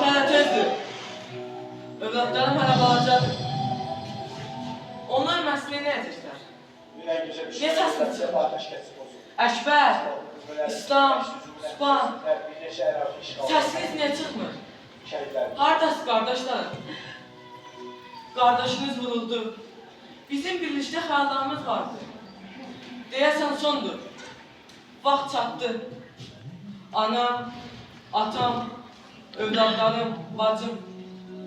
Vaxt hələ tezdir. Övladlarım hələ balacadır. Onlar məsələyi nə edəcəklər? Ne səsini çıxır? Əkbər, İslam, Sübhan. Səsiniz niyə çıxmır? Haradasınız qardaşlarım? Qardaşınız vuruldu. Bizim birlikdə xəyallarımız vardı. Deyəsən sondur. Vaxt çatdı. Anam, atam, övladlarım, bacım.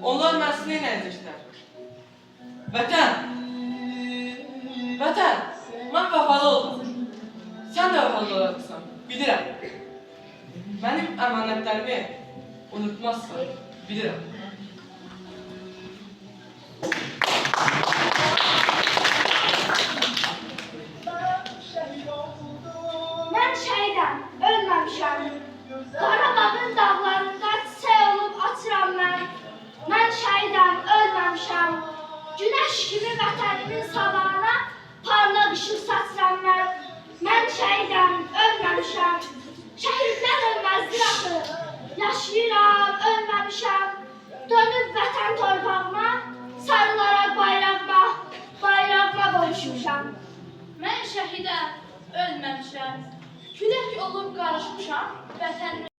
Onlar məsələyi nə edəcəklər? Vətən! Vətən! Mən vəfalı oldum. Sən də vəfalı olacaqsan, bilirəm. Mənim əmanətlərimi unutmazsan, bilirəm. Mən şəhidəm, ölməmişəm. Qarabağın dağlarında çiçək olub açıram mən. Mən şəhidəm, ölməmişəm. Günəş kimi vətənimin sabahına parlaq işıq saçıram mən. Mən şəhidəm, ölməmişəm. Şəhidlər ölməzdir axı. Yaşayıram, ölməmişəm. Dönüb vətən torpağıma, sarılaraq bayrağıma qovuşmuşam. Mən şəhidəm, ölməmişəm. Külək olub qarışmışam, vətənimə.